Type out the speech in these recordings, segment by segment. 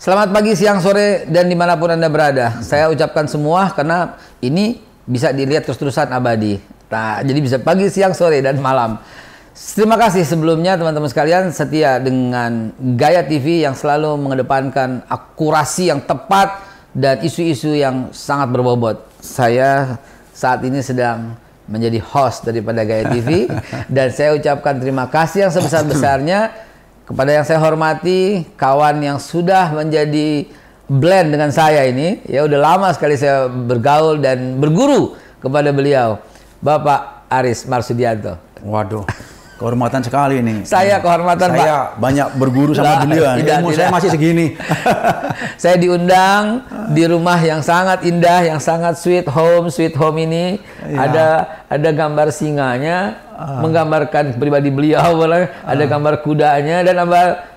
Selamat pagi, siang, sore, dan dimanapun Anda berada. Saya ucapkan semua karena ini bisa dilihat terus-terusan abadi. Nah, jadi bisa pagi, siang, sore, dan malam. Terima kasih sebelumnya teman-teman sekalian setia dengan Gaya TV yang selalu mengedepankan akurasi yang tepat dan isu-isu yang sangat berbobot. Saya saat ini sedang menjadi host daripada Gaya TV dan saya ucapkan terima kasih yang sebesar-besarnya kepada yang saya hormati, kawan yang sudah menjadi blend dengan saya ini. Ya udah lama sekali saya bergaul dan berguru kepada beliau, Bapak Aris Marsudianto. Waduh, kehormatan sekali ini. Saya kehormatan, Pak. Saya banyak berguru sama beliau. Ilmu saya masih segini. Saya diundang di rumah yang sangat indah, yang sangat sweet home ini. Ya. Ada gambar singanya, menggambarkan pribadi beliau, ada gambar kudanya dan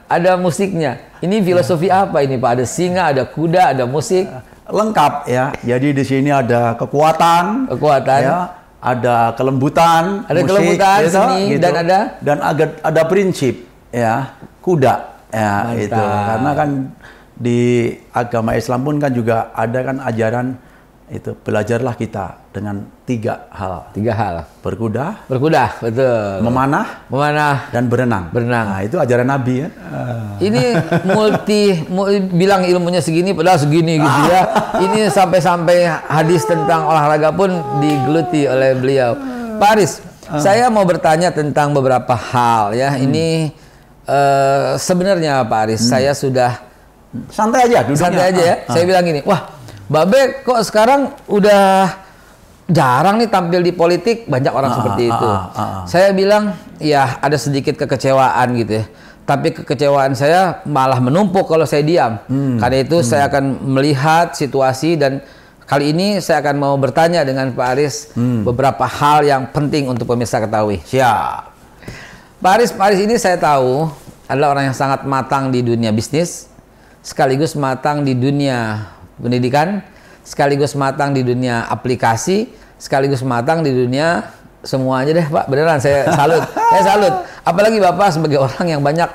ada musiknya. Ini filosofi apa ini, Pak? Ada singa, ada kuda, ada musik. Lengkap ya. Jadi di sini ada kekuatan. Ya, ada kelembutan, ada musik, kelembutan gitu, seni gitu. Dan ada prinsip ya, kuda ya. Mantap. Itu karena kan di agama Islam pun kan juga ada kan ajaran itu, belajarlah kita dengan tiga hal. Berkuda, betul. Memanah, dan berenang. Nah, itu ajaran Nabi ya. Ini bilang ilmunya segini padahal segini gitu ya. Ini sampai hadis tentang olahraga pun digeluti oleh beliau. Pak Aris, saya mau bertanya tentang beberapa hal ya. Ini sebenarnya Pak Aris, saya sudah santai aja ya. Saya bilang gini, wah, Babe kok sekarang udah jarang nih tampil di politik, banyak orang seperti itu. Saya bilang, ya ada sedikit kekecewaan gitu ya. Tapi kekecewaan saya malah menumpuk kalau saya diam. Karena itu saya akan melihat situasi dan kali ini saya akan mau bertanya dengan Pak Aris beberapa hal yang penting untuk pemirsa ketahui. Siap. Pak Aris ini saya tahu adalah orang yang sangat matang di dunia bisnis, sekaligus matang di dunia pendidikan, sekaligus matang di dunia aplikasi, sekaligus matang di dunia semuanya deh, Pak. Beneran saya salut. Saya salut. Apalagi Bapak sebagai orang yang banyak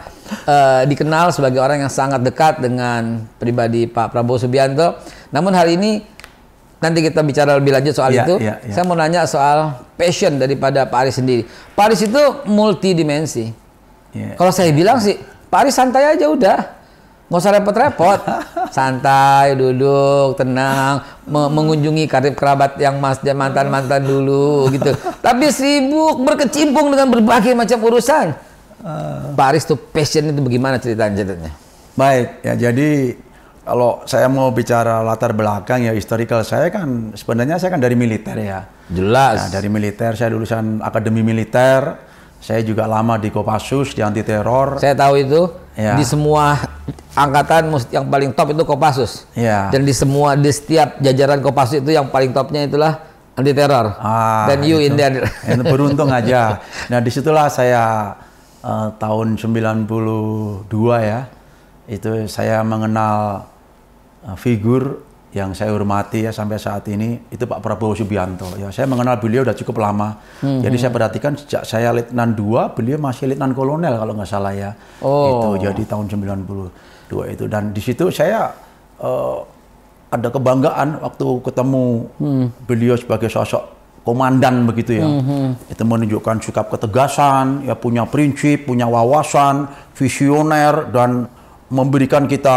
dikenal sebagai orang yang sangat dekat dengan pribadi Pak Prabowo Subianto. Namun hari ini nanti kita bicara lebih lanjut soal itu. Saya mau nanya soal passion daripada Pak Aris sendiri. Pak Aris itu multidimensi. Kalau saya bilang sih, Pak Aris santai aja udah. Nggak usah repot-repot, santai, duduk, tenang, mengunjungi karib kerabat yang mantan-mantan dulu gitu. Tapi sibuk berkecimpung dengan berbagai macam urusan. Pak Aris tuh passion itu bagaimana ceritanya? Baik, ya jadi kalau saya mau bicara latar belakang ya historical, saya kan sebenarnya saya kan dari militer ya. Jelas. Nah, dari militer, saya lulusan akademi militer. Saya juga lama di Kopassus, di anti teror. Saya tahu itu. Ya. Di semua angkatan yang paling top itu Kopassus. Ya. Dan di setiap jajaran Kopassus itu yang paling topnya itulah anti teror. Dan you in there. Beruntung aja. Nah, disitulah saya tahun 92 ya. Itu saya mengenal figur yang saya hormati ya sampai saat ini, itu Pak Prabowo Subianto. Ya, saya mengenal beliau udah cukup lama. Jadi saya perhatikan sejak saya Letnan 2, beliau masih Letnan Kolonel kalau nggak salah ya. Itu jadi tahun 92 itu. Dan di situ saya ada kebanggaan waktu ketemu beliau sebagai sosok komandan begitu ya. Itu menunjukkan sikap ketegasan, ya punya prinsip, punya wawasan, visioner dan memberikan kita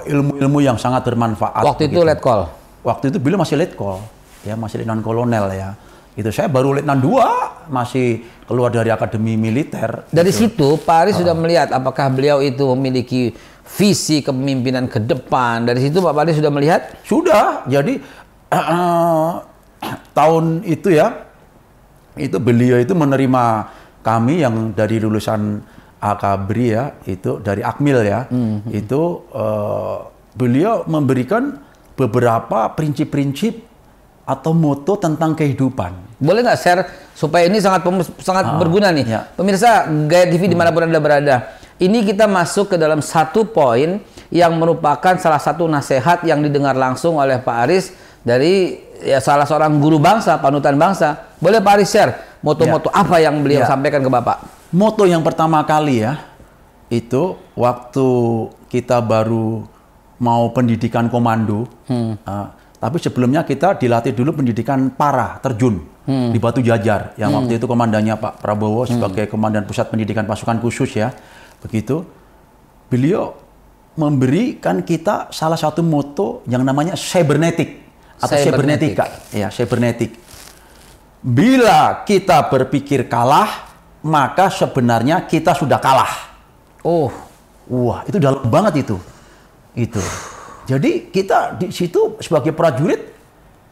ilmu-ilmu yang sangat bermanfaat. Waktu itu letkol. Waktu itu beliau masih letkol, ya masih letnan kolonel ya. Itu saya baru letnan 2, masih keluar dari akademi militer. Dari situ Pak Aris sudah melihat apakah beliau itu memiliki visi kepemimpinan ke depan. Dari situ Pak Aris sudah melihat? Sudah. Jadi tahun itu ya, itu beliau itu menerima kami yang dari lulusan Akabri ya, itu dari Akmil ya, itu beliau memberikan beberapa prinsip-prinsip atau moto tentang kehidupan. Boleh nggak share supaya ini sangat berguna nih, pemirsa Gaya TV dimanapun Anda berada. Ini kita masuk ke dalam satu poin yang merupakan salah satu nasihat yang didengar langsung oleh Pak Aris dari ya salah seorang guru bangsa, panutan bangsa. Boleh Pak Aris share moto-moto apa yang beliau sampaikan ke Bapak? Moto yang pertama kali ya, itu waktu kita baru mau pendidikan komando. Tapi sebelumnya kita dilatih dulu pendidikan para terjun di Batu Jajar. Yang waktu itu komandannya Pak Prabowo sebagai Komandan Pusat Pendidikan Pasukan Khusus ya. Begitu. Beliau memberikan kita salah satu moto yang namanya cybernetic atau cybernetika. Ya, cybernetic. Bila kita berpikir kalah, maka sebenarnya kita sudah kalah. Oh, wah, itu dalam banget itu. Itu. Jadi kita di situ sebagai prajurit,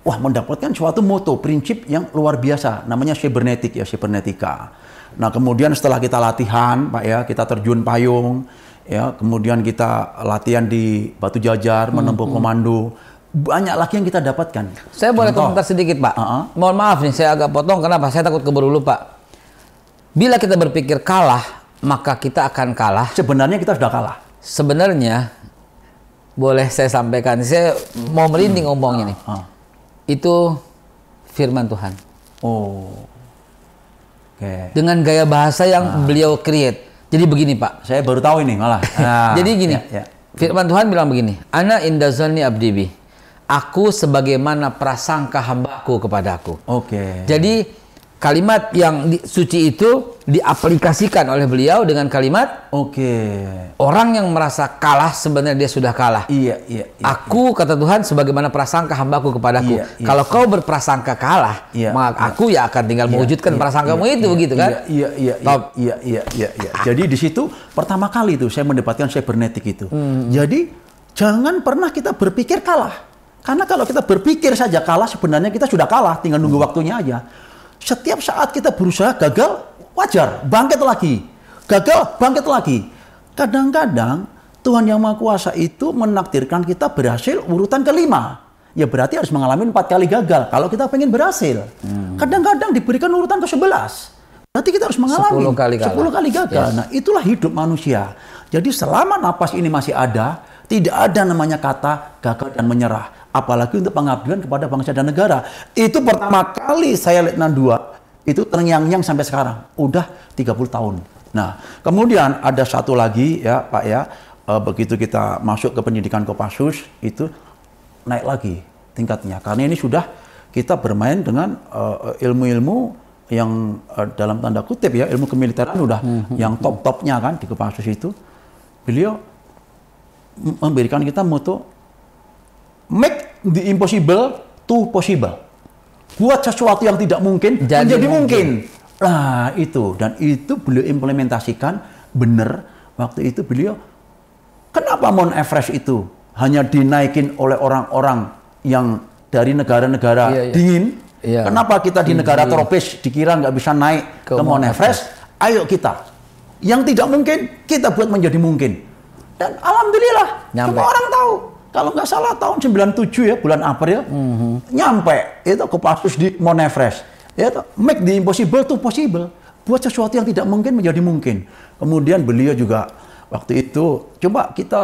wah mendapatkan suatu moto, prinsip yang luar biasa, namanya cybernetic ya, cybernetika. Nah kemudian setelah kita latihan, Pak ya, kita terjun payung, ya, kemudian kita latihan di Batu Jajar, menempuh komando, banyak lagi yang kita dapatkan. Saya boleh komentar sedikit Pak? Mohon maaf nih, saya agak potong, kenapa? Saya takut keburu lupa. Bila kita berpikir kalah, maka kita akan kalah. Sebenarnya kita sudah kalah. Sebenarnya, boleh saya sampaikan, saya mau merinding ngomongnya nih. Itu firman Tuhan. Oh, oke. Dengan gaya bahasa yang beliau create. Jadi begini Pak. Saya baru tahu ini malah. Jadi gini, firman Tuhan bilang begini. Ana inda zanni abdi bi. Aku sebagaimana prasangka hambaku kepadaku. Oke. Jadi kalimat yang suci itu diaplikasikan oleh beliau dengan kalimat orang yang merasa kalah sebenarnya dia sudah kalah. Iya. Aku kata Tuhan sebagaimana prasangka hambaku kepadaku. Kalau kau berprasangka kalah, maka aku ya akan tinggal mewujudkan prasangkamu itu begitu kan? Iya. Jadi di situ pertama kali itu saya mendapatkan cybernetic itu. Jadi jangan pernah kita berpikir kalah. Karena kalau kita berpikir saja kalah, sebenarnya kita sudah kalah, tinggal nunggu waktunya aja. Setiap saat kita berusaha gagal, wajar, bangkit lagi. Gagal, bangkit lagi. Kadang-kadang Tuhan Yang Maha Kuasa itu menakdirkan kita berhasil urutan kelima. Ya berarti harus mengalami 4 kali gagal kalau kita pengen berhasil. Kadang-kadang diberikan urutan ke-11. Berarti kita harus mengalami 10 kali gagal. Nah itulah hidup manusia. Jadi selama napas ini masih ada, tidak ada namanya kata gagal dan menyerah. Apalagi untuk pengabdian kepada bangsa dan negara. Itu pertama kali saya Letnan 2, itu terngiang-ngiang sampai sekarang. Udah 30 tahun. Nah, kemudian ada satu lagi ya Pak ya, begitu kita masuk ke pendidikan Kopassus, itu naik lagi tingkatnya. Karena ini sudah kita bermain dengan ilmu-ilmu yang dalam tanda kutip ya, ilmu kemiliteran udah yang top-topnya kan di Kopassus itu. Beliau memberikan kita moto, make the impossible to possible. Buat sesuatu yang tidak mungkin menjadi mungkin. Nah itu, dan itu beliau implementasikan benar. Waktu itu beliau, kenapa Mount Everest itu hanya dinaikin oleh orang-orang yang dari negara-negara dingin? Kenapa kita di negara tropis dikira nggak bisa naik ke Mount Everest? Ayo kita, yang tidak mungkin kita buat menjadi mungkin. Dan alhamdulillah, semua orang tahu. Kalau nggak salah tahun 97 ya, bulan April, nyampe itu Kopassus di Mount Everest. Ya, make the impossible to possible. Buat sesuatu yang tidak mungkin menjadi mungkin. Kemudian beliau juga waktu itu, coba kita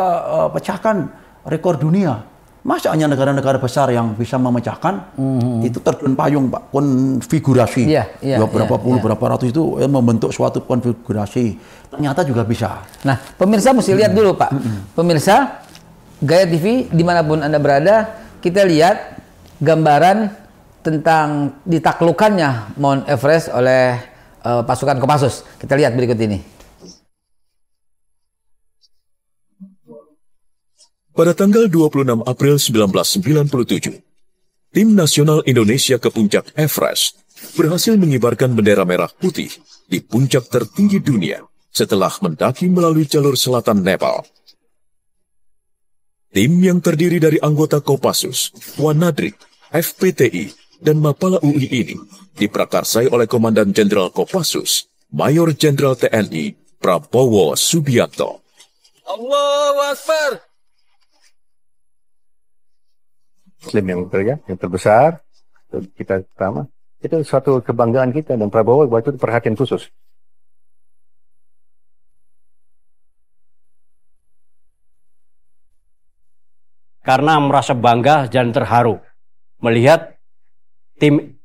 pecahkan rekor dunia. Masa hanya negara-negara besar yang bisa memecahkan? Itu terjun payung Pak, konfigurasi. Berapa ratus itu membentuk suatu konfigurasi. Ternyata juga bisa. Nah, pemirsa mesti lihat dulu Pak. Pemirsa, Gaya TV, dimanapun Anda berada, kita lihat gambaran tentang ditaklukannya Mount Everest oleh pasukan Kopassus. Kita lihat berikut ini. Pada tanggal 26 April 1997, tim nasional Indonesia ke puncak Everest berhasil mengibarkan bendera merah putih di puncak tertinggi dunia setelah mendaki melalui jalur selatan Nepal. Tim yang terdiri dari anggota Kopassus, Wanadrik, FPTI, dan Mapala UI ini diprakarsai oleh Komandan Jenderal Kopassus, Mayor Jenderal TNI Prabowo Subianto. Allahu Akbar. Muslim yang terbesar, kita pertama, itu suatu kebanggaan kita, dan Prabowo waktu itu perhatian khusus. Karena merasa bangga dan terharu melihat tim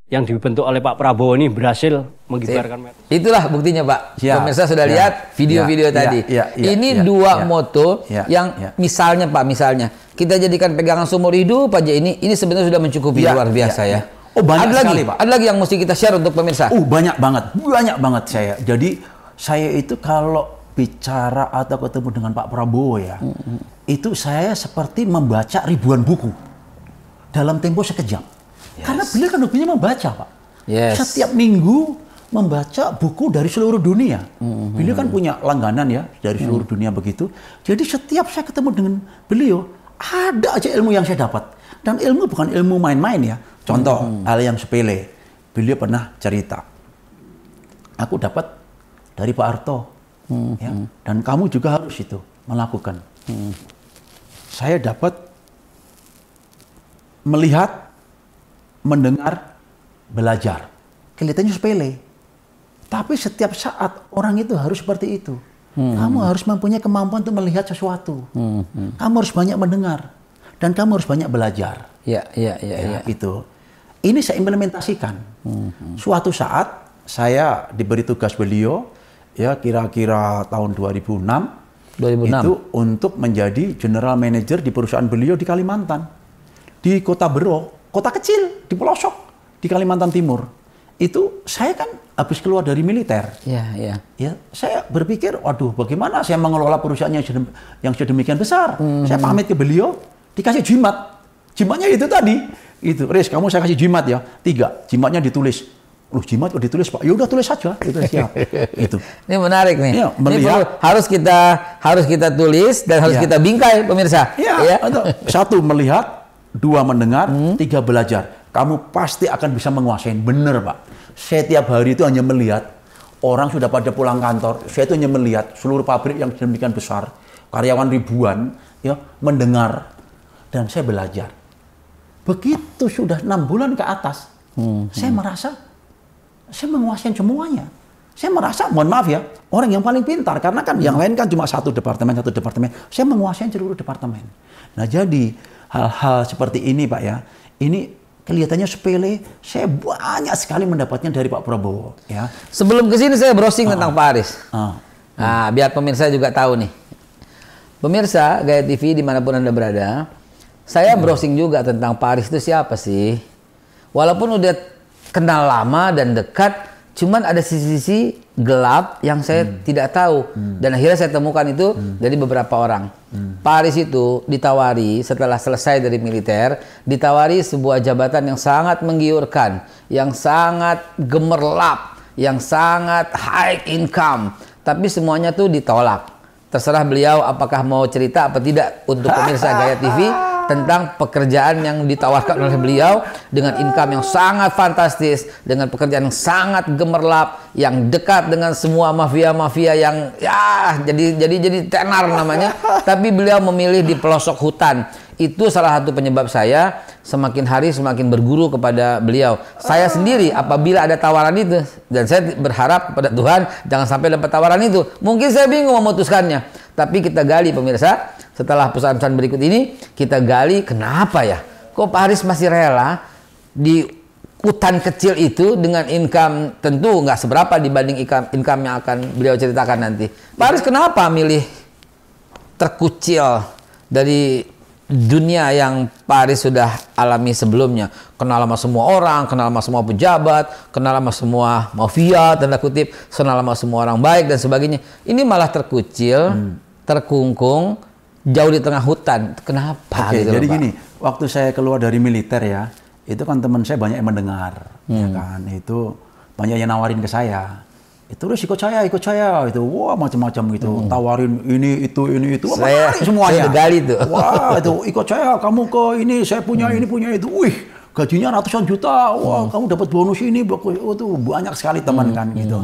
yang dibentuk oleh Pak Prabowo ini berhasil mengibarkan merah. Itulah buktinya, Pak. Ya, Pemirsa sudah ya, lihat video-video ya, tadi. Ini dua moto yang misalnya Pak, misalnya kita jadikan pegangan seumur hidup aja, ini sebenarnya sudah mencukupi luar biasa ya. Oh, banyak ada sekali, lagi, Pak. Ada lagi yang mesti kita share untuk pemirsa. Banyak banget saya. Jadi saya itu kalau bicara atau ketemu dengan Pak Prabowo ya, itu saya seperti membaca ribuan buku dalam tempo sekejap. Karena beliau kan hobinya membaca, Pak. Setiap minggu membaca buku dari seluruh dunia. Beliau kan punya langganan ya dari seluruh dunia begitu. Jadi setiap saya ketemu dengan beliau, ada aja ilmu yang saya dapat. Dan ilmu bukan ilmu main-main ya. Contoh hal yang sepele. Beliau pernah cerita, aku dapat dari Pak Harto, ya, dan kamu juga harus itu melakukan. Saya dapat melihat, mendengar, belajar. Kelihatannya sepele. Tapi setiap saat orang itu harus seperti itu. Kamu harus mempunyai kemampuan untuk melihat sesuatu. Kamu harus banyak mendengar. Dan kamu harus banyak belajar. Ya. Itu. Ini saya implementasikan. Suatu saat saya diberi tugas beliau, ya kira-kira tahun 2006. Itu untuk menjadi general manager di perusahaan beliau di Kalimantan. Di Kota Bero. Kota kecil di pelosok di Kalimantan Timur. Itu saya kan habis keluar dari militer. Ya, saya berpikir, waduh, bagaimana saya mengelola perusahaan yang sedemikian besar. Saya pamit ke beliau, dikasih jimat. Jimatnya itu tadi. Itu, Riz, kamu saya kasih jimat ya. 3. Jimatnya ditulis. Loh, jimat kok ditulis, Pak? Ya udah tulis saja. Itu siap. Itu. Ini menarik nih. Ya, melihat, harus kita tulis dan harus kita bingkai, pemirsa. Ya. 1 melihat, 2 mendengar, 3 belajar. Kamu pasti akan bisa menguasai. Bener, Pak. Saya tiap hari itu hanya melihat orang sudah pada pulang kantor. Saya itu hanya melihat seluruh pabrik yang sedemikian besar, karyawan ribuan, ya, mendengar, dan saya belajar. Begitu sudah 6 bulan ke atas, saya merasa saya menguasai semuanya. Saya merasa, mohon maaf ya, orang yang paling pintar, karena kan yang lain kan cuma satu departemen. Saya menguasai seluruh departemen. Nah, jadi hal-hal seperti ini, Pak ya, ini kelihatannya sepele, saya banyak sekali mendapatnya dari Pak Prabowo. Ya. Sebelum ke sini saya browsing tentang Pak Aris. Nah, biar pemirsa juga tahu nih. Pemirsa Gaya TV dimanapun Anda berada, saya browsing juga tentang Pak Aris itu siapa sih. Walaupun udah kenal lama dan dekat, cuman ada sisi-sisi gelap yang saya tidak tahu. Dan akhirnya saya temukan itu dari beberapa orang. Pak Aris itu ditawari setelah selesai dari militer, ditawari sebuah jabatan yang sangat menggiurkan, yang sangat gemerlap, yang sangat high income. Tapi semuanya tuh ditolak. Terserah beliau apakah mau cerita apa tidak untuk pemirsa Gaya TV tentang pekerjaan yang ditawarkan oleh beliau dengan income yang sangat fantastis, dengan pekerjaan yang sangat gemerlap, yang dekat dengan semua mafia-mafia yang ya jadi tenar namanya, tapi beliau memilih di pelosok hutan. Itu salah satu penyebab saya semakin hari semakin berguru kepada beliau. Saya sendiri apabila ada tawaran itu, dan saya berharap pada Tuhan jangan sampai dapat tawaran itu. Mungkin saya bingung memutuskannya, tapi kita gali pemirsa. Setelah pesan-pesan berikut ini, kita gali kenapa ya? Kok Pak Aris masih rela di hutan kecil itu dengan income tentu nggak seberapa dibanding income yang akan beliau ceritakan nanti. Pak Aris kenapa milih terkucil dari dunia yang Pak Aris sudah alami sebelumnya? Kenal sama semua orang, kenal sama semua pejabat, kenal sama semua mafia, tanda kutip, kenal sama semua orang baik dan sebagainya. Ini malah terkucil, terkungkung, jauh di tengah hutan. Kenapa? Oke, gitu jadi loh, gini, waktu saya keluar dari militer ya, itu kan teman saya banyak yang mendengar, ya kan, itu banyak yang nawarin ke saya. Itu terus ikut saya, itu wah macam-macam gitu, tawarin ini itu, saya semuanya. Saya gali tuh. Wah itu ikut saya, kamu ke ini, saya punya ini punya itu, wih gajinya ratusan juta, wah kamu dapat bonus ini, itu banyak sekali teman kan gitu.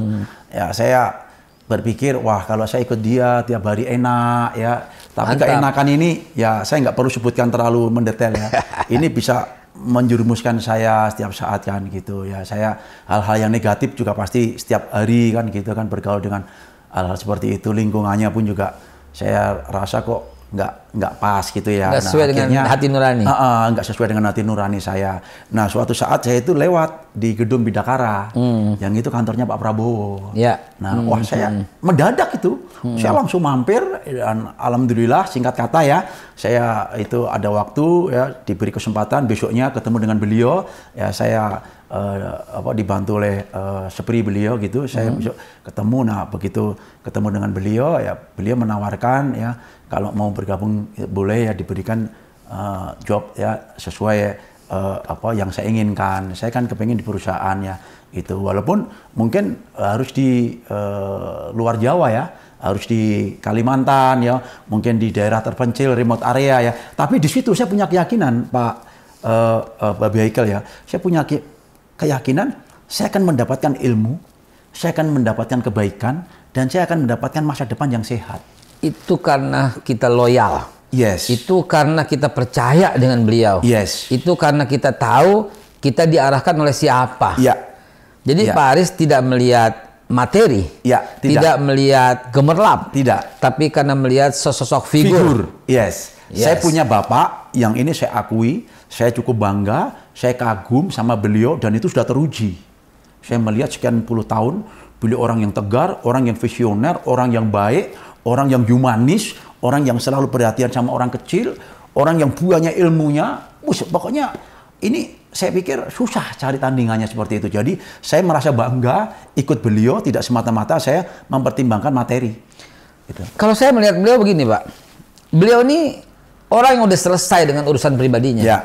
Ya saya berpikir, wah kalau saya ikut dia tiap hari enak ya. Tapi Mantap. keenakan ini, ya saya nggak perlu sebutkan terlalu mendetail ya. Ini bisa menjerumuskan saya setiap saat kan gitu ya. Saya hal-hal yang negatif juga pasti setiap hari kan gitu kan, bergaul dengan hal-hal seperti itu. Lingkungannya pun juga saya rasa kok nggak pas gitu ya. Nggak sesuai dengan hati nurani. Nggak sesuai dengan hati nurani saya. Nah suatu saat saya itu lewat di gedung Bidakara, yang itu kantornya Pak Prabowo. Ya. Nah, wah saya mendadak itu, saya langsung mampir dan alhamdulillah singkat kata ya, saya itu ada waktu ya diberi kesempatan besoknya ketemu dengan beliau, ya saya dibantu oleh sepri beliau gitu, saya besok ketemu, nah begitu ketemu dengan beliau ya beliau menawarkan ya kalau mau bergabung boleh ya diberikan job ya sesuai apa yang saya inginkan. Saya kan kepengen di perusahaan ya itu, walaupun mungkin harus di luar Jawa ya, harus di Kalimantan ya, mungkin di daerah terpencil remote area ya, tapi di situ saya punya keyakinan Pak Michael ya, saya punya keyakinan saya akan mendapatkan ilmu, saya akan mendapatkan kebaikan, dan saya akan mendapatkan masa depan yang sehat. Itu karena kita loyal. Yes. Itu karena kita percaya dengan beliau. Yes. Itu karena kita tahu kita diarahkan oleh siapa. Ya. Jadi Ya. Pak Aris tidak melihat materi. Ya, tidak melihat gemerlap. Tidak. Tapi karena melihat sosok figur. Yes. Saya punya bapak yang ini saya akui, saya cukup bangga, saya kagum sama beliau dan itu sudah teruji. Saya melihat sekian puluh tahun, beliau orang yang tegar, orang yang visioner, orang yang baik, orang yang humanis, orang yang selalu perhatian sama orang kecil, orang yang banyak ilmunya. Pokoknya ini saya pikir susah cari tandingannya seperti itu. Jadi saya merasa bangga ikut beliau, tidak semata-mata saya mempertimbangkan materi. Gitu. Kalau saya melihat beliau begini Pak, beliau ini orang yang udah selesai dengan urusan pribadinya. Ya.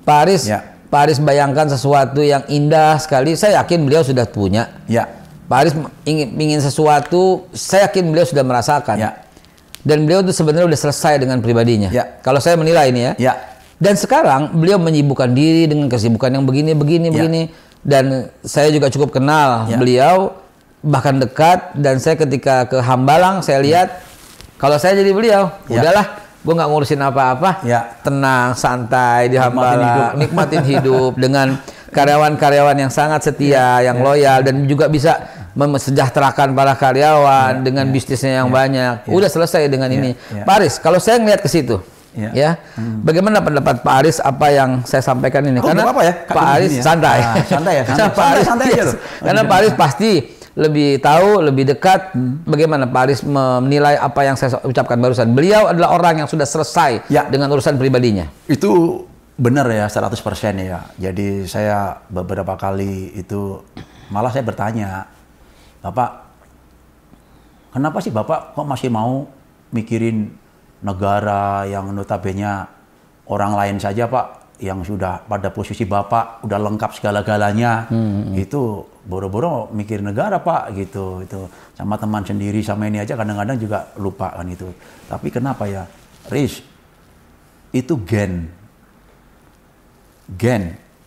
Pak Aris, Ya. Pak Aris bayangkan sesuatu yang indah sekali, saya yakin beliau sudah punya. Ya. Pak Aris ingin sesuatu, saya yakin beliau sudah merasakan. Ya. Dan beliau itu sebenarnya udah selesai dengan pribadinya. Ya. Kalau saya menilai ini ya. Ya. Dan sekarang beliau menyibukkan diri dengan kesibukan yang begini. Dan saya juga cukup kenal beliau, bahkan dekat. Dan saya ketika ke Hambalang, saya lihat kalau saya jadi beliau, udahlah, gue nggak ngurusin apa-apa, tenang, santai di Hambalang, nikmatin hidup dengan karyawan-karyawan yang sangat setia, yang loyal, dan juga bisa mesejahterakan para karyawan dengan bisnisnya yang banyak. Udah selesai dengan ini. Pak Aris, kalau saya ngeliat ke situ, bagaimana pendapat Pak Aris apa yang saya sampaikan ini? Karena apa ya? Pak Aris santai. Santai ya. Santai aja loh. Karena Pak Aris pasti lebih tahu, lebih dekat. Bagaimana Pak Aris menilai apa yang saya ucapkan barusan? Beliau adalah orang yang sudah selesai dengan urusan pribadinya. Itu benar ya, 100% ya. Jadi saya beberapa kali itu malah saya bertanya, Bapak, kenapa sih Bapak kok masih mau mikirin negara yang notabene orang lain saja Pak, yang sudah pada posisi Bapak udah lengkap segala-galanya, itu boro-boro mikir negara Pak gitu, itu sama teman sendiri sama ini aja kadang-kadang juga lupa kan itu. Tapi kenapa ya, Riz, itu gen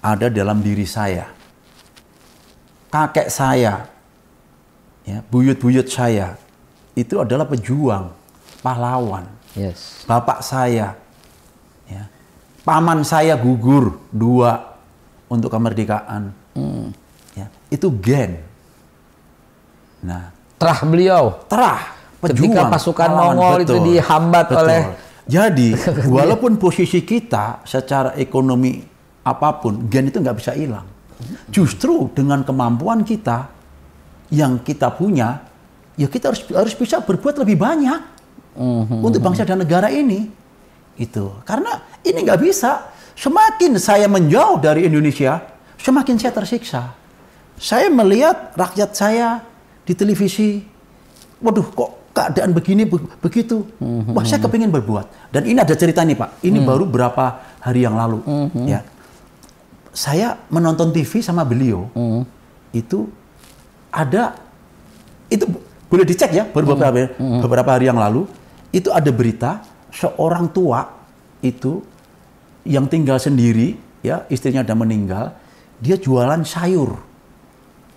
ada dalam diri saya, kakek saya, ya, buyut-buyut saya itu adalah pejuang, pahlawan. Yes. Bapak saya, ya, paman saya gugur 2 untuk kemerdekaan. Ya, itu gen. Nah, Terah beliau. pejuang. Ketika pasukan pahlawan, Mongol itu dihambat oleh. Jadi, walaupun posisi kita secara ekonomi apapun, gen itu nggak bisa hilang. Justru dengan kemampuan kita yang kita punya, ya kita harus bisa berbuat lebih banyak untuk bangsa dan negara ini. Itu karena ini nggak bisa. Semakin saya menjauh dari Indonesia, semakin saya tersiksa. Saya melihat rakyat saya di televisi, waduh kok keadaan begini begitu. Wah, saya kepingin berbuat. Dan ini ada cerita nih Pak. Ini baru berapa hari yang lalu. Ya, saya menonton TV sama beliau. Itu ada, itu boleh dicek ya, beberapa hari yang lalu itu ada berita seorang tua itu yang tinggal sendiri, ya istrinya udah meninggal, dia jualan sayur.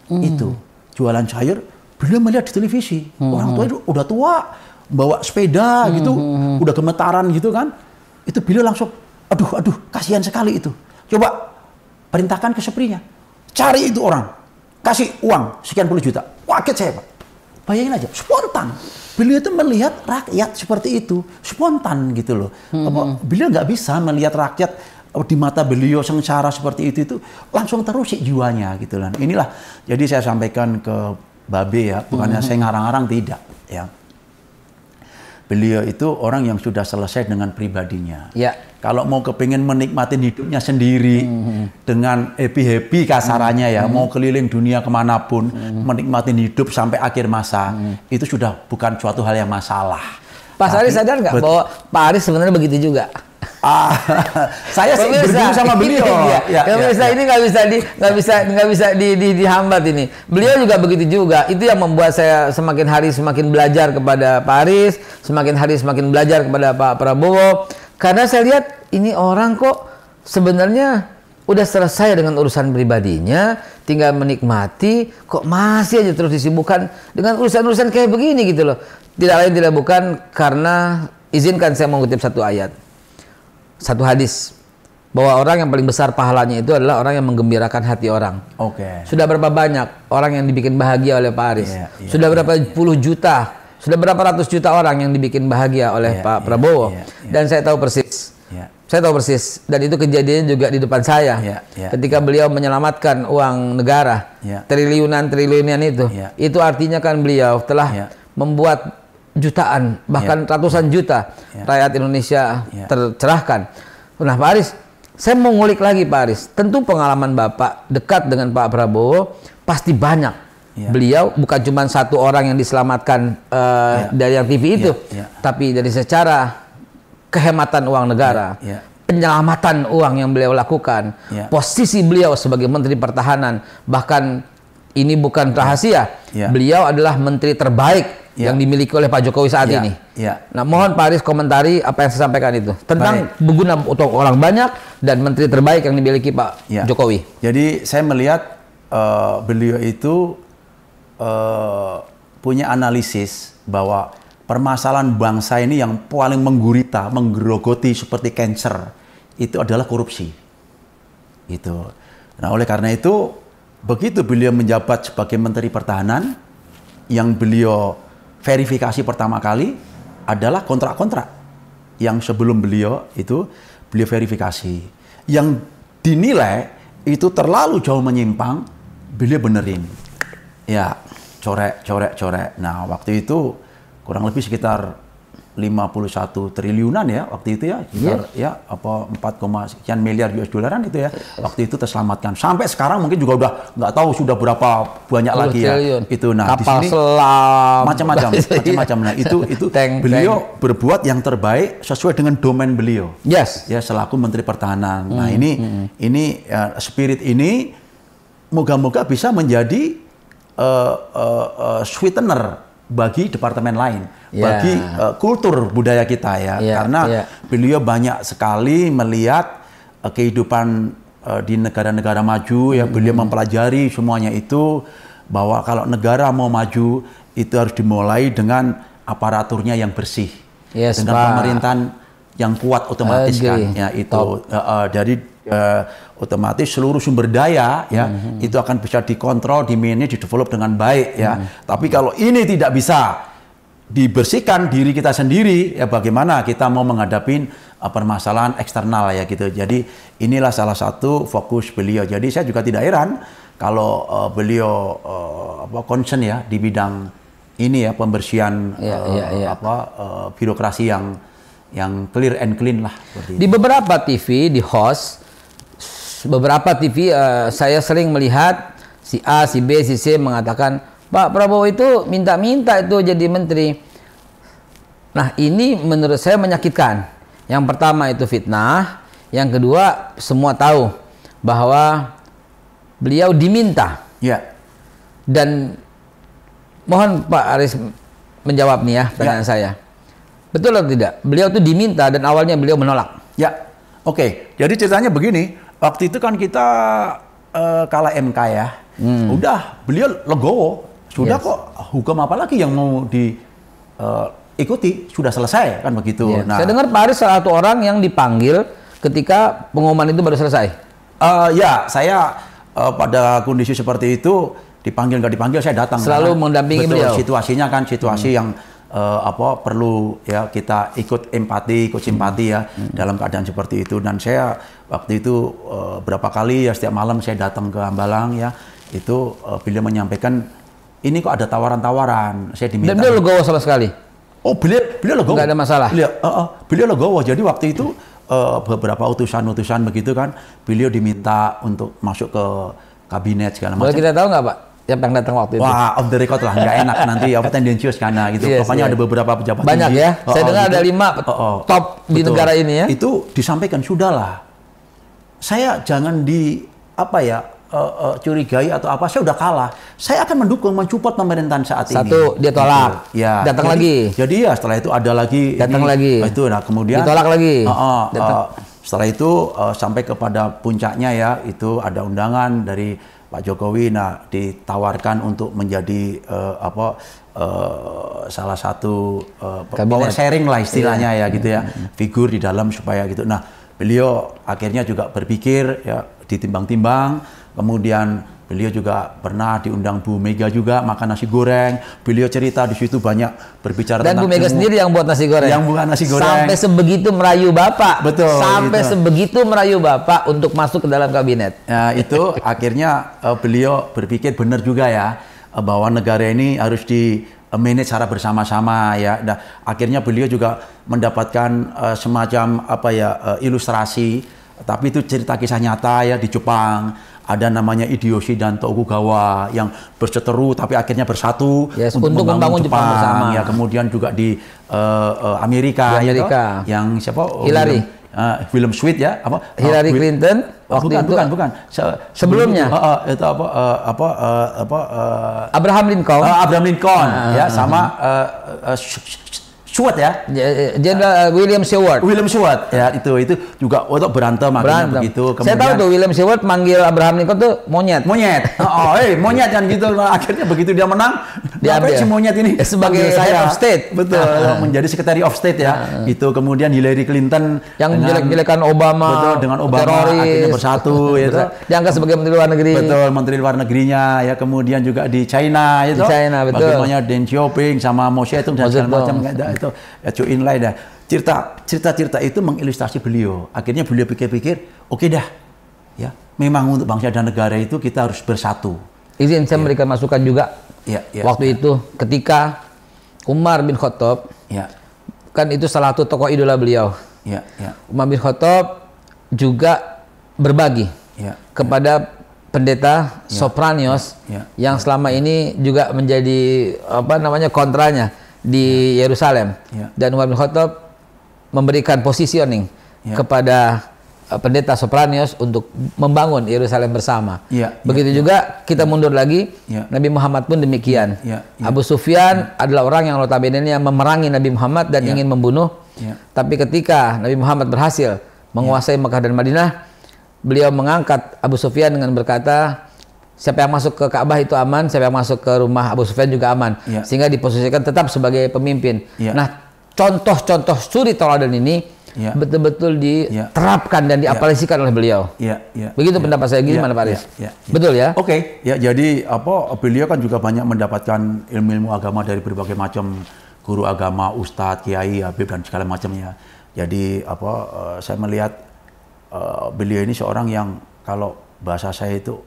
Itu jualan sayur, beliau melihat di televisi orang tua itu udah tua, bawa sepeda gitu, udah gemetaran gitu kan, itu beliau langsung, aduh kasihan sekali itu. Coba perintahkan ke seprinya, cari itu orang, kasih uang sekian puluh juta. Kaget saya Pak. Bayangin aja, spontan. Beliau itu melihat rakyat seperti itu, spontan gitu loh. Beliau nggak bisa melihat rakyat di mata beliau sengsara seperti itu langsung terusik jiwanya gitu kan. Inilah jadi saya sampaikan ke Babe ya, bukannya saya ngarang-ngarang, tidak ya. Beliau itu orang yang sudah selesai dengan pribadinya. Ya. Kalau mau kepingin menikmati hidupnya sendiri dengan happy-happy kasarannya ya, mau keliling dunia kemanapun, menikmati hidup sampai akhir masa, itu sudah bukan suatu hal yang masalah. Pak Aris sadar nggak bahwa Pak Aris sebenarnya begitu juga? Saya sih berdua sama beliau. Ini nggak bisa dihambat ini. Beliau juga begitu juga. Itu yang membuat saya semakin hari semakin belajar kepada Pak Aris, semakin hari semakin belajar kepada Pak Prabowo. Karena saya lihat ini orang kok sebenarnya udah selesai dengan urusan pribadinya, tinggal menikmati, kok masih aja terus disibukkan dengan urusan-urusan kayak begini gitu loh. Tidak lain tidak bukan karena, izinkan saya mengutip satu ayat, satu hadis, bahwa orang yang paling besar pahalanya itu adalah orang yang menggembirakan hati orang. Oke. Sudah berapa banyak orang yang dibikin bahagia oleh Pak Aris? Sudah berapa puluh juta? Sudah berapa ratus juta orang yang dibikin bahagia oleh Pak Prabowo? Dan saya tahu persis. Saya tahu persis. Dan itu kejadiannya juga di depan saya. Ketika beliau menyelamatkan uang negara, triliunan itu. Itu artinya kan beliau telah membuat jutaan, bahkan ratusan juta rakyat Indonesia tercerahkan. Nah Pak Aris, saya mau ngulik lagi Pak Aris. Tentu pengalaman Bapak dekat dengan Pak Prabowo pasti banyak. Beliau bukan cuma satu orang yang diselamatkan dari yang TV itu, tapi dari secara kehematan uang negara, penyelamatan uang yang beliau lakukan, posisi beliau sebagai Menteri Pertahanan, bahkan ini bukan rahasia, beliau adalah menteri terbaik yang dimiliki oleh Pak Jokowi saat ini. Nah, mohon Pak Aris komentari apa yang saya sampaikan itu tentang berguna untuk orang banyak dan menteri terbaik yang dimiliki Pak Jokowi. Jadi saya melihat beliau itu punya analisis bahwa permasalahan bangsa ini yang paling menggurita, menggerogoti seperti cancer itu adalah korupsi. Itu. Nah, oleh karena itu begitu beliau menjabat sebagai Menteri Pertahanan, yang beliau verifikasi pertama kali adalah kontrak-kontrak yang sebelum beliau itu beliau verifikasi. Yang dinilai itu terlalu jauh menyimpang, beliau benerin. Ya, corek. Nah, waktu itu kurang lebih sekitar 51 triliunan ya waktu itu ya, sekitar ya apa 4, sekian miliar US dollaran itu ya. Waktu itu terselamatkan. Sampai sekarang mungkin juga udah nggak tahu sudah berapa banyak lagi ya. Itu nah kapal di sini selam macam-macam. Nah, itu beliau berbuat yang terbaik sesuai dengan domain beliau. Ya, selaku Menteri Pertahanan. Nah, ini spirit ini moga-moga bisa menjadi sweetener bagi departemen lain, bagi kultur budaya kita ya, karena beliau banyak sekali melihat kehidupan di negara-negara maju ya, beliau mempelajari semuanya itu, bahwa kalau negara mau maju itu harus dimulai dengan aparaturnya yang bersih, dengan pemerintahan yang kuat otomatis kan, ya itu dari otomatis seluruh sumber daya ya itu akan bisa dikontrol, dimanage, didevelop dengan baik ya. Tapi kalau ini tidak bisa dibersihkan diri kita sendiri ya, bagaimana kita mau menghadapi permasalahan eksternal ya gitu. Jadi inilah salah satu fokus beliau. Jadi saya juga tidak heran kalau beliau concern ya di bidang ini ya, pembersihan birokrasi yang clear and clean lah. Di beberapa TV, di host beberapa TV saya sering melihat si A, si B, si C mengatakan Pak Prabowo itu minta-minta itu jadi menteri. Nah, ini menurut saya menyakitkan. Yang pertama itu fitnah, yang kedua semua tahu bahwa beliau diminta. Dan mohon Pak Aris menjawab nih ya pertanyaan saya. Betul atau tidak? Beliau itu diminta dan awalnya beliau menolak. Oke. Jadi ceritanya begini. Waktu itu kan kita kalah MK ya. Udah, beliau legowo. Sudah kok, hukum apa lagi yang mau diikuti? Sudah selesai kan begitu. Nah, saya dengar Pak Aris salah satu orang yang dipanggil ketika pengumuman itu baru selesai. Saya pada kondisi seperti itu dipanggil nggak dipanggil saya datang. Selalu mendampingi beliau. Situasinya kan situasi yang perlu ya kita ikut empati, ikut simpati ya dalam keadaan seperti itu. Dan saya waktu itu berapa kali ya setiap malam saya datang ke Hambalang ya, itu beliau menyampaikan ini kok ada tawaran-tawaran, saya diminta. Dan beliau legowo sama sekali. Oh, beliau legowo. Nggak ada masalah. Beliau legowo. Jadi waktu itu beberapa utusan-utusan begitu kan, beliau diminta untuk masuk ke kabinet segala macam. Boleh kita tahu nggak Pak, siapa yang datang waktu itu? Wah, off the record lah, nggak enak nanti tendensius karena gitu. Yes, pokoknya ada beberapa pejabat banyak tinggi. ya. Saya dengar gitu. ada 5 top di Betul. negara ini ya. Itu disampaikan sudahlah. Saya jangan curigai atau apa, saya udah kalah. Saya akan mendukung, mensupport pemerintahan saat ini. Satu, dia tolak. Gitu. Ya. Datang lagi. Jadi ya setelah itu ada lagi. Datang lagi. Itu, nah kemudian. Ditolak lagi. Setelah itu sampai kepada puncaknya ya, itu ada undangan dari Pak Jokowi. Nah, ditawarkan untuk menjadi salah satu power sharing lah istilahnya ya gitu ya. Figur di dalam supaya gitu. Nah, beliau akhirnya juga berpikir ya, ditimbang-timbang. Kemudian beliau juga pernah diundang Bu Mega juga makan nasi goreng. Beliau cerita di situ banyak berbicara dan tentang Bu Mega sendiri yang buat nasi goreng. Yang bukan nasi goreng. Sampai sebegitu merayu Bapak. Betul. Sampai gitu. sebegitu merayu Bapak untuk masuk ke dalam kabinet. Nah, itu akhirnya beliau berpikir benar juga ya, bahwa negara ini harus di manage secara bersama-sama ya. Nah, akhirnya beliau juga mendapatkan semacam ilustrasi, tapi itu cerita kisah nyata ya di Jepang. Ada namanya Hideyoshi dan Tokugawa yang berseteru tapi akhirnya bersatu untuk membangun Jepang bersama. Ya, kemudian juga di Amerika. Yang siapa? Hillary. William Sweet ya, Hillary Clinton waktu itu. Bukan. Sebelumnya itu Abraham Lincoln. Abraham Lincoln ya, sama Seward ya, Jenderal William Seward. William Seward ya, itu juga untuk berantem begitu. Kemudian, saya tahu tuh William Seward manggil Abraham Lincoln tuh monyet. Monyet kan gitu. Nah, akhirnya begitu dia menang, diambil si monyet ini sebagai head of state. Betul, menjadi Secretary of State ya. Itu kemudian Hillary Clinton yang menjelek-jelekan Obama, betul, dengan Obama teroris, akhirnya bersatu ya. Diangkat sebagai Menteri Luar Negeri. Betul, Menteri Luar Negerinya ya. Kemudian juga di China itu. Di China, betul. Bagaimana Deng Xiaoping sama Mao Zedong dan segala macam itu. Ya, cuin lain dah. Cerita-cerita itu mengilustrasi beliau. Akhirnya beliau pikir-pikir, oke dah. Ya, memang untuk bangsa dan negara itu kita harus bersatu. Izin saya memberikan masukan juga. Waktu itu ketika Umar bin Khattab, kan itu salah satu tokoh idola beliau. Umar bin Khattab juga berbagi kepada pendeta Sopranios yang selama ini juga menjadi kontranya di Yerusalem. Dan Umar bin Khattab memberikan positioning kepada pendeta Sopranios untuk membangun Yerusalem bersama. Begitu juga kita mundur lagi, Nabi Muhammad pun demikian. Abu Sufyan adalah orang yang notabene memerangi Nabi Muhammad dan ingin membunuh. Tapi ketika Nabi Muhammad berhasil menguasai Mekah dan Madinah, beliau mengangkat Abu Sufyan dengan berkata, siapa yang masuk ke Ka'bah itu aman, siapa yang masuk ke rumah Abu Sufyan juga aman. Sehingga diposisikan tetap sebagai pemimpin. Nah, contoh-contoh suri tauladan ini betul-betul diterapkan dan diaplikasikan oleh beliau. Begitu pendapat saya. Gimana Pak Aris? Betul ya? Oke. Ya, jadi beliau kan juga banyak mendapatkan ilmu-ilmu agama dari berbagai macam guru agama, ustadz, kiai, habib dan segala macamnya. Jadi saya melihat beliau ini seorang yang, kalau bahasa saya itu,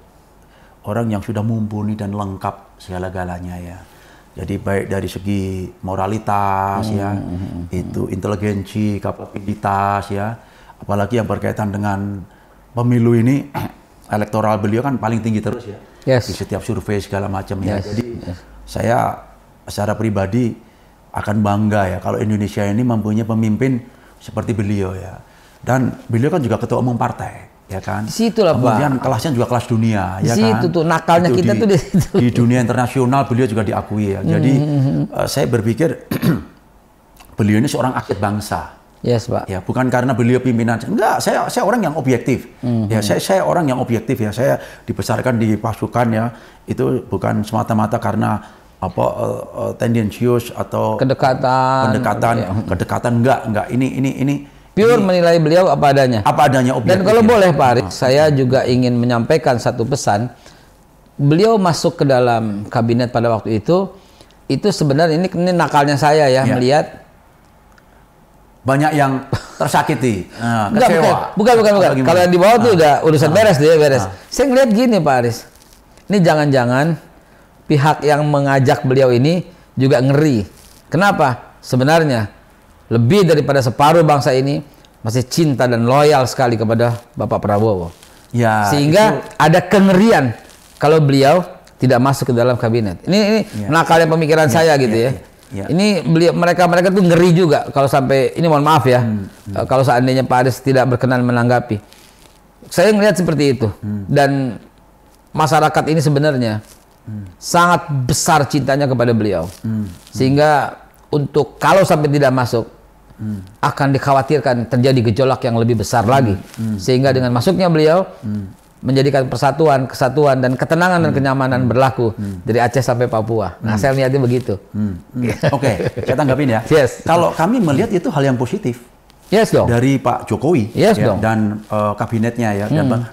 orang yang sudah mumpuni dan lengkap segala-galanya ya. Jadi baik dari segi moralitas itu inteligensi, kapabilitas ya. Apalagi yang berkaitan dengan pemilu ini, elektoral beliau kan paling tinggi terus ya. Di setiap survei segala macam ya. Jadi saya secara pribadi akan bangga ya kalau Indonesia ini mempunyai pemimpin seperti beliau ya. Dan beliau kan juga ketua umum partai. Ya kan. Situlah kemudian Pak. kelasnya juga kelas dunia ya situ kan. Tuh nakalnya itu kita tuh di situ. Di dunia internasional beliau juga diakui ya. Jadi saya berpikir beliau ini seorang akid bangsa. Yes, Pak. Ya, bukan karena beliau pimpinan. Enggak, saya orang yang objektif. Ya, saya orang yang objektif ya. Saya dibesarkan di pasukan ya. Itu bukan semata-mata karena tendensius atau kedekatan enggak. Ini pure menilai beliau apa adanya. Apa adanya objektif. Dan kalau boleh Pak Aris, saya juga ingin menyampaikan satu pesan. Beliau masuk ke dalam kabinet pada waktu itu itu sebenarnya ini nakalnya saya ya, melihat banyak yang tersakiti, enggak, kecewa. bukan. Kalau yang di bawah tuh udah urusan beres dia beres. Saya ngeliat gini Pak Aris, ini jangan-jangan pihak yang mengajak beliau ini juga ngeri. Kenapa? Sebenarnya lebih daripada separuh bangsa ini masih cinta dan loyal sekali kepada Bapak Prabowo. Ya, sehingga ada kengerian kalau beliau tidak masuk ke dalam kabinet. Ini nakalnya pemikiran saya gitu ya. Ini mereka tuh ngeri juga kalau sampai ini, mohon maaf ya, kalau seandainya Pak Aris tidak berkenan menanggapi. Saya ngelihat seperti itu. Dan masyarakat ini sebenarnya sangat besar cintanya kepada beliau. Sehingga untuk kalau sampai tidak masuk akan dikhawatirkan terjadi gejolak yang lebih besar lagi. Sehingga dengan masuknya beliau menjadikan persatuan, kesatuan, dan ketenangan dan kenyamanan berlaku dari Aceh sampai Papua. Nah, saya lihatnya begitu. Oke, saya tanggapin ya. Yes. Kalau kami melihat itu hal yang positif. Yes dong. Dari Pak Jokowi dong. Dan kabinetnya ya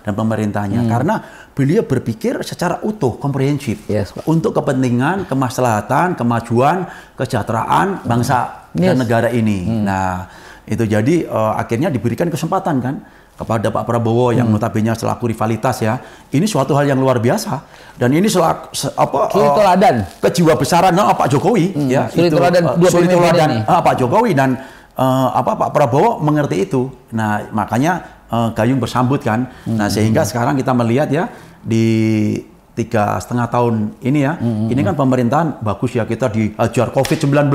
dan pemerintahnya. Karena beliau berpikir secara utuh, komprehensif untuk kepentingan, kemaslahatan, kemajuan, kesejahteraan bangsa dan negara ini. Nah, itu jadi akhirnya diberikan kesempatan kan kepada Pak Prabowo yang notabene selaku rivalitas ya. Ini suatu hal yang luar biasa dan ini teladan kejiwabesaran Pak Jokowi ya. Suri teladan Pak Jokowi dan Pak Prabowo mengerti itu. Nah, makanya gayung bersambut kan. Nah, sehingga sekarang kita melihat ya di 3,5 tahun ini ya, ini kan pemerintahan bagus ya, kita dihajar COVID-19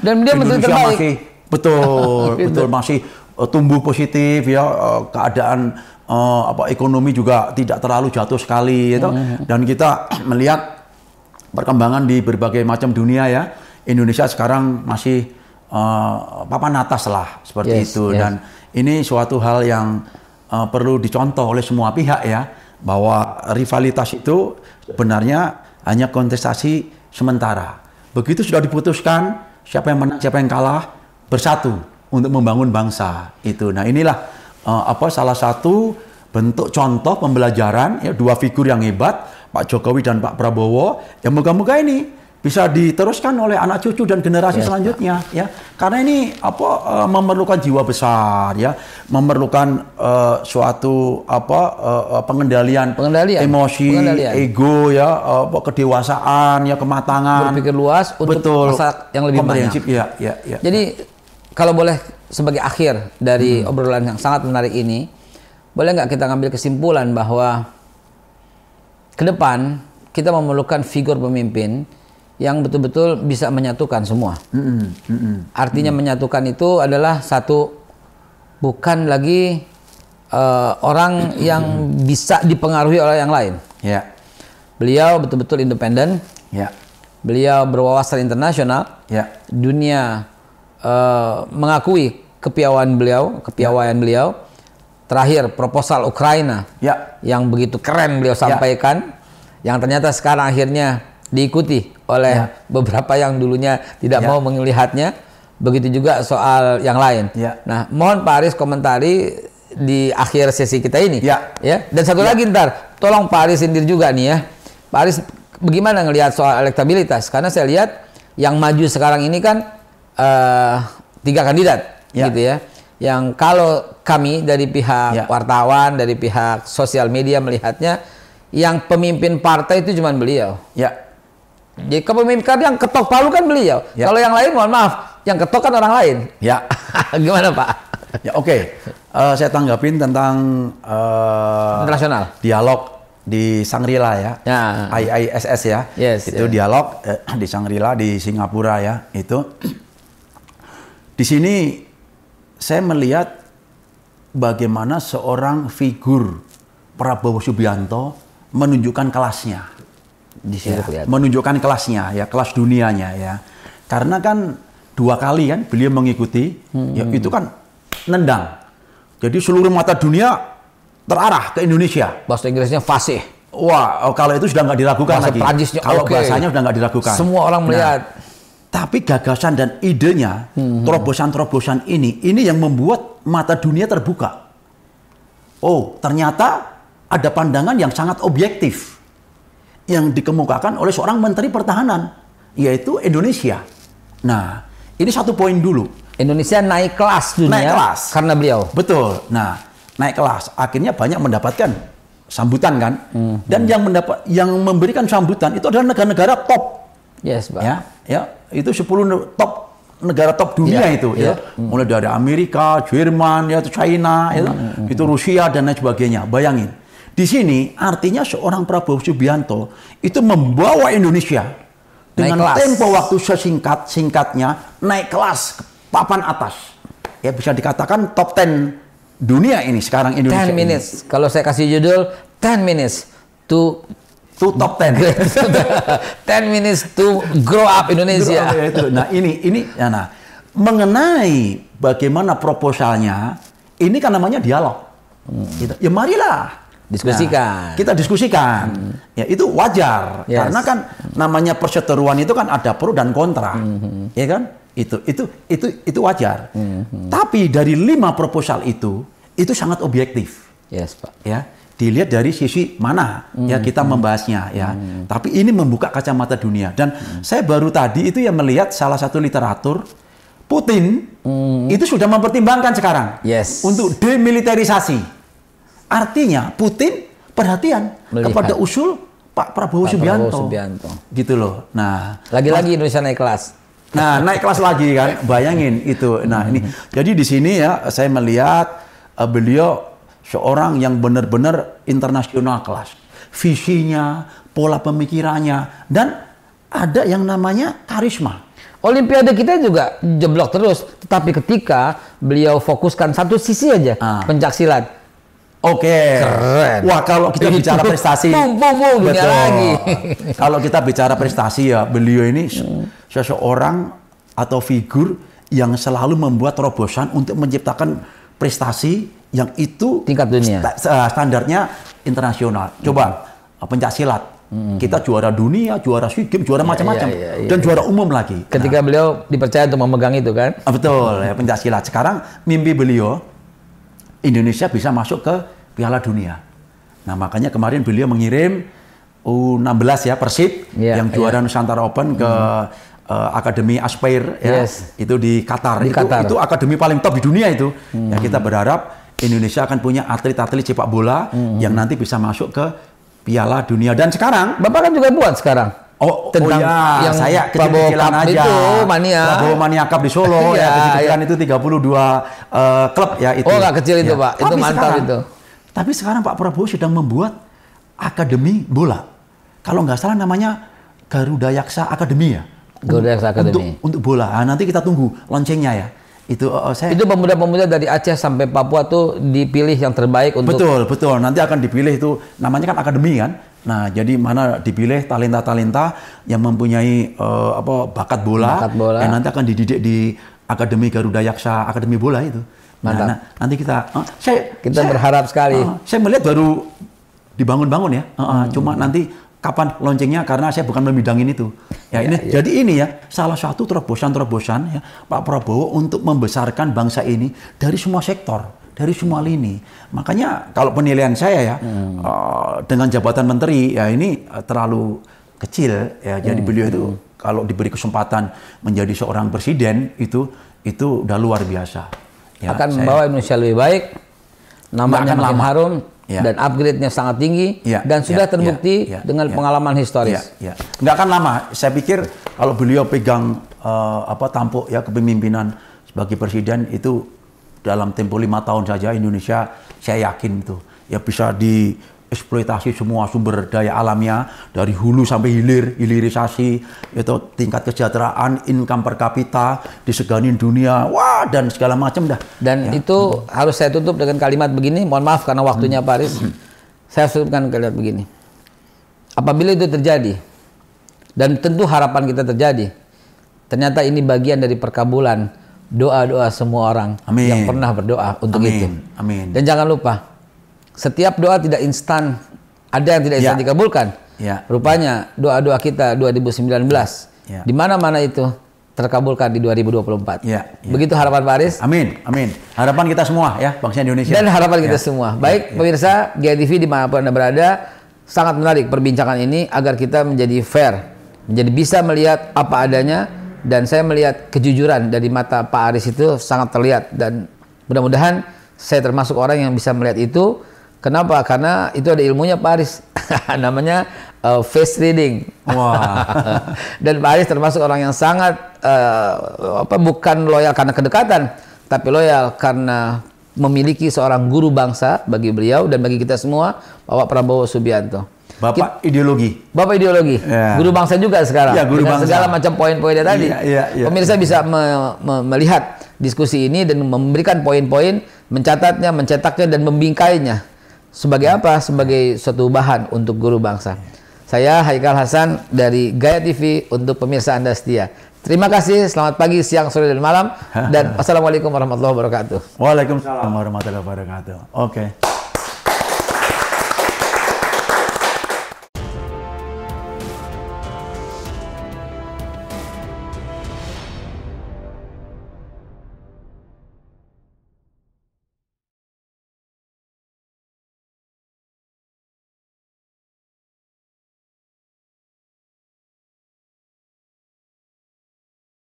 dan dia Indonesia masih betul masih tumbuh positif ya, keadaan ekonomi juga tidak terlalu jatuh sekali gitu. Dan kita melihat perkembangan di berbagai macam dunia ya. Indonesia sekarang masih papan atas lah seperti itu. Dan ini suatu hal yang perlu dicontoh oleh semua pihak ya, bahwa rivalitas itu sebenarnya hanya kontestasi sementara. Begitu sudah diputuskan siapa yang menang, siapa yang kalah, bersatu untuk membangun bangsa itu. Nah, inilah salah satu bentuk contoh pembelajaran ya, dua figur yang hebat, Pak Jokowi dan Pak Prabowo, yang moga-moga ini bisa diteruskan oleh anak cucu dan generasi selanjutnya ya. Karena ini memerlukan jiwa besar ya, memerlukan suatu pengendalian emosi, ego ya, kedewasaan ya, kematangan, berpikir luas untuk masa yang lebih banyak. Ya. Jadi kalau boleh sebagai akhir dari obrolan yang sangat menarik ini, boleh nggak kita ngambil kesimpulan bahwa ke depan kita memerlukan figur pemimpin yang betul-betul bisa menyatukan semua. Artinya menyatukan itu adalah satu, bukan lagi orang yang bisa dipengaruhi oleh yang lain. Beliau betul-betul independen. Beliau berwawasan internasional. Dunia mengakui kepiawaian beliau. Terakhir proposal Ukraina yang begitu keren beliau sampaikan, yang ternyata sekarang akhirnya diikuti oleh beberapa yang dulunya tidak mau melihatnya. Begitu juga soal yang lain. Nah, mohon Pak Aris komentari di akhir sesi kita ini. Dan satu lagi ntar, tolong Pak Aris sindir juga nih ya. Pak Aris bagaimana ngelihat soal elektabilitas? Karena saya lihat yang maju sekarang ini kan 3 kandidat gitu ya, yang kalau kami dari pihak wartawan, dari pihak sosial media melihatnya, yang pemimpin partai itu cuma beliau. Jadi kepemimpinan yang ketok palu kan beliau. Kalau yang lain mohon maaf, yang ketok kan orang lain. Gimana Pak? Saya tanggapin tentang internasional dialog di Shangri-La ya, IISS ya. Itu dialog di Shangri-La di Singapura ya. Itu di sini saya melihat bagaimana seorang figur Prabowo Subianto menunjukkan kelasnya, menunjukkan kelasnya ya, kelas dunianya ya. Karena kan 2 kali kan beliau mengikuti, ya itu kan nendang. Jadi seluruh mata dunia terarah ke Indonesia. Bahasa Inggrisnya fasih. Wah, kalau itu sudah nggak diragukan bahasa lagi. Prancisnya, kalau bahasanya sudah nggak diragukan. Semua orang melihat. Tapi gagasan dan idenya, terobosan-terobosan ini yang membuat mata dunia terbuka. Oh, ternyata ada pandangan yang sangat objektif yang dikemukakan oleh seorang Menteri Pertahanan yaitu Indonesia. Nah, ini satu poin dulu. Indonesia naik kelas dunia Naik kelas. karena beliau. Betul. Nah, naik kelas. Akhirnya banyak mendapatkan sambutan kan. Dan yang memberikan sambutan itu adalah negara-negara top. Yes, Pak. Ya, itu 10 top negara top dunia itu ya. Mulai dari Amerika, Jerman, ya, China, itu Rusia dan lain sebagainya. Bayangin. Di sini artinya seorang Prabowo Subianto itu membawa Indonesia dengan tempo waktu sesingkat-singkatnya naik kelas ke papan atas. Ya bisa dikatakan top 10 dunia ini sekarang Indonesia. 10 minutes. Kalau saya kasih judul 10 minutes to top 10. 10 minutes to grow up Indonesia. Nah, ini nah, mengenai bagaimana proposalnya, ini kan namanya dialog. Gitu. Ya marilah diskusikan. Nah, kita diskusikan. Ya itu wajar karena kan namanya perseteruan itu kan ada pro dan kontra. Ya kan? Itu wajar. Tapi dari 5 proposal itu sangat objektif. Yes, Pak. Ya. Dilihat dari sisi mana ya kita membahasnya ya. Tapi ini membuka kacamata dunia dan saya baru tadi itu ya melihat salah satu literatur Putin itu sudah mempertimbangkan sekarang untuk demilitarisasi. Artinya Putin perhatian kepada usul Pak Prabowo Subianto. Gitu loh. Nah, lagi-lagi Indonesia naik kelas. Nah, naik kelas lagi kan. Bayangin itu. Nah, ini. Jadi di sini ya saya melihat beliau seorang yang benar-benar internasional kelas. Visinya, pola pemikirannya, dan ada yang namanya karisma. Olimpiade kita juga jeblok terus. Tetapi ketika beliau fokuskan satu sisi aja, pencaksilat. Oke. Keren. Wah, kalau kita bicara prestasi. Dunia lagi. Kalau kita bicara prestasi ya, beliau ini seseorang atau figur yang selalu membuat terobosan untuk menciptakan prestasi yang itu tingkat dunia. Standarnya internasional. Coba pencaksilat. Kita juara dunia, juara SEA Games, juara macam-macam dan juara umum lagi. Ketika beliau dipercaya untuk memegang itu kan? Betul, ya pencaksilat. Sekarang mimpi beliau Indonesia bisa masuk ke Piala Dunia. Nah, makanya kemarin beliau mengirim U16 ya Persib yang juara Nusantara Open ke Akademi Aspire ya. Itu di Qatar. Itu akademi paling top di dunia itu. Ya kita berharap Indonesia akan punya atlet-atlet sepak bola yang nanti bisa masuk ke Piala Dunia. Dan sekarang Bapak kan juga buat sekarang. Tentang yang saya kecil-kecilan aja. Itu mania. Prabowo Mania Cup di Solo ya, kecil-kecilan itu 32 klub ya itu. Oh, nggak kecil itu, Pak. Itu mantap itu. Tapi sekarang Pak Prabowo sedang membuat akademi bola. Kalau nggak salah namanya Garuda Yaksa Academy ya. Garuda Yaksa Academy. Untuk bola. Nah, nanti kita tunggu launchingnya ya. Itu pemuda-pemuda dari Aceh sampai Papua tuh dipilih yang terbaik untuk. Betul. Nanti akan dipilih itu namanya kan akademi kan. Nah, jadi mana dipilih talenta-talenta yang mempunyai bakat bola. Dan nanti akan dididik di Akademi Garuda Yaksa Akademi Bola itu. Mantap. Nah, nanti kita berharap sekali. Saya melihat baru dibangun-bangun ya. Cuma nanti kapan launchingnya karena saya bukan memidangin itu. Jadi ini ya salah satu terobosan ya Pak Prabowo untuk membesarkan bangsa ini dari semua sektor, dari semua lini. Makanya kalau penilaian saya ya dengan jabatan menteri ya ini terlalu kecil ya. Jadi beliau itu kalau diberi kesempatan menjadi seorang presiden itu udah luar biasa. Ya, akan membawa Indonesia lebih baik, namanya makin harum. Dan upgrade-nya sangat tinggi dan sudah terbukti dengan pengalaman historis. Nggak akan lama. Saya pikir kalau beliau pegang tampuk ya kepemimpinan sebagai presiden itu dalam tempo 5 tahun saja Indonesia saya yakin itu ya bisa dieksploitasi semua sumber daya alamnya dari hulu sampai hilir, hilirisasi itu tingkat kesejahteraan, income per kapita disegani dunia, wah dan segala macam dah. Dan itu harus saya tutup dengan kalimat begini, mohon maaf karena waktunya Pak Aris. Saya tutupkan kalimat begini. Apabila itu terjadi dan tentu harapan kita terjadi, ternyata ini bagian dari perkabulan doa-doa semua orang yang pernah berdoa untuk itu. Amin. Dan jangan lupa, setiap doa tidak instan, ada yang tidak instan dikabulkan. Rupanya doa-doa kita 2019 di mana-mana itu terkabulkan di 2024. Begitu harapan Pak Aris. Amin. Harapan kita semua ya, bangsa Indonesia. Dan harapan kita semua. Baik pemirsa GTV dimanapun Anda berada, sangat menarik perbincangan ini agar kita menjadi fair menjadi bisa melihat apa adanya, dan saya melihat kejujuran dari mata Pak Aris itu sangat terlihat, dan mudah-mudahan saya termasuk orang yang bisa melihat itu. Kenapa? Karena itu ada ilmunya Pak Aris. Namanya face reading. Wah. Dan Pak Aris termasuk orang yang sangat bukan loyal karena kedekatan, tapi loyal karena memiliki seorang guru bangsa bagi beliau dan bagi kita semua, Bapak Prabowo Subianto. Bapak ideologi. Bapak ideologi. Ya. Guru bangsa juga sekarang. Ya, guru dengan bangsa. segala macam poin-poinnya tadi. Iya. Pemirsa bisa melihat diskusi ini dan memberikan poin-poin, mencatatnya, mencetaknya, dan membingkainya. Sebagai apa? Sebagai suatu bahan untuk guru bangsa. Saya Haikal Hasan dari Gaya TV untuk pemirsa Anda setia. Terima kasih, selamat pagi, siang, sore, dan malam. Dan wassalamualaikum warahmatullahi wabarakatuh. Waalaikumsalam warahmatullahi wabarakatuh. Oke.